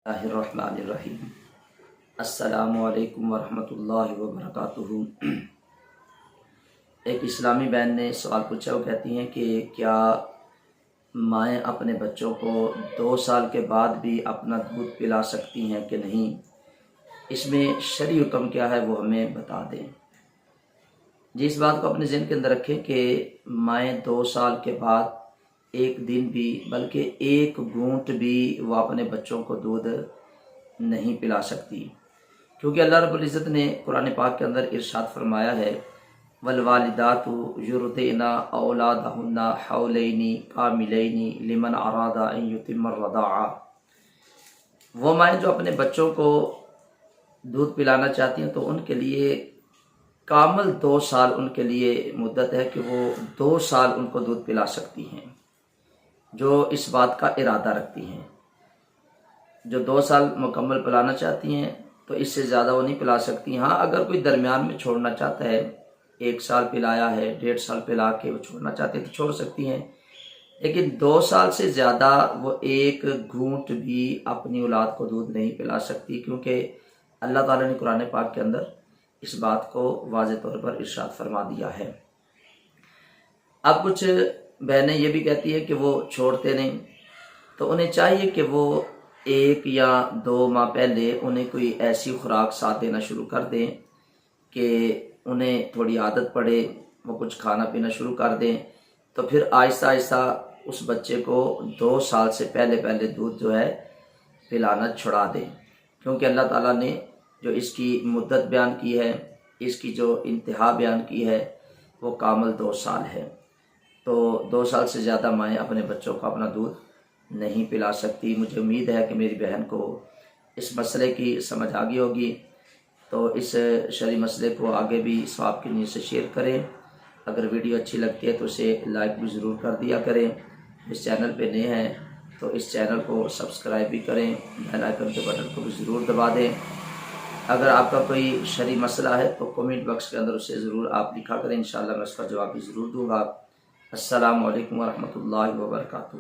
اللہ الرحمن الرحیم۔ السلام علیکم ورحمۃ اللہ وبرکاتہ۔ ایک اسلامی بہن نے سوال پوچھا، وہ کہتی ہیں کہ کیا مائیں اپنے بچوں کو 2 سال کے بعد بھی اپنا دودھ پلا سکتی ہیں کہ نہیں؟ اس میں شرعی حکم کیا ہے وہ ہمیں بتا دیں۔ جی، اس بات کو اپنے ذہن کے اندر رکھیں کہ مائیں 2 سال کے بعد ایک دن بھی بلکہ ایک گھونٹ بھی وہ اپنے بچوں کو دودھ نہیں پلا سکتی، کیونکہ اللہ رب العزت نے قرآن پاک کے اندر ارشاد فرمایا ہے والوالدات یرضعن اولادہن حولین کاملین لمن اراد ان یتم الرضاعہ۔ وہ مائیں جو اپنے بچوں کو دودھ پلانا چاہتی ہیں تو ان کے لیے کامل 2 سال ان کے لیے مدت ہے کہ وہ 2 سال ان کو دودھ پلا سکتی ہیں، جو اس بات کا ارادہ رکھتی ہیں۔ جو 2 سال مکمل پلانا چاہتی ہیں تو اس سے زیادہ وہ نہیں پلا سکتی۔ ہاں، اگر کوئی درمیان میں چھوڑنا چاہتا ہے، 1 سال پلایا ہے، 1.5 سال پلا کے وہ چھوڑنا چاہتے ہیں تو چھوڑ سکتی ہیں، لیکن 2 سال سے زیادہ وہ ایک گھونٹ بھی اپنی اولاد کو دودھ نہیں پلا سکتی، کیونکہ اللہ تعالیٰ نے قرآن پاک کے اندر اس بات کو واضح طور پر ارشاد فرما دیا ہے۔ اب کچھ بہنیں یہ بھی کہتی ہے کہ وہ چھوڑتے نہیں، تو انہیں چاہیے کہ وہ 1 یا 2 ماہ پہلے انہیں کوئی ایسی خوراک ساتھ دینا شروع کر دیں کہ انہیں تھوڑی عادت پڑے، وہ کچھ کھانا پینا شروع کر دیں، تو پھر آہستہ آہستہ اس بچے کو 2 سال سے پہلے دودھ جو ہے پلانا چھڑا دیں، کیونکہ اللہ تعالیٰ نے جو اس کی مدت بیان کی ہے، اس کی جو انتہا بیان کی ہے، وہ کامل 2 سال ہے۔ تو 2 سال سے زیادہ مائیں اپنے بچوں کو اپنا دودھ نہیں پلا سکتی۔ مجھے امید ہے کہ میری بہن کو اس مسئلے کی سمجھ آ گئی ہوگی، تو اس شرعی مسئلے کو آگے بھی ثواب کی نیت سے شیئر کریں۔ اگر ویڈیو اچھی لگتی ہے تو اسے لائک بھی ضرور کر دیا کریں۔ اس چینل پہ نئے ہیں تو اس چینل کو سبسکرائب بھی کریں، بیل آئیکن کے بٹن کو بھی ضرور دبا دیں۔ اگر آپ کا کوئی شرعی مسئلہ ہے تو کمنٹ باکس کے اندر اسے ضرور آپ لکھا کریں، انشاءاللہ میں اس کا جواب بھی ضرور دوں گا۔ السلام علیکم ورحمۃ اللہ وبرکاتہ۔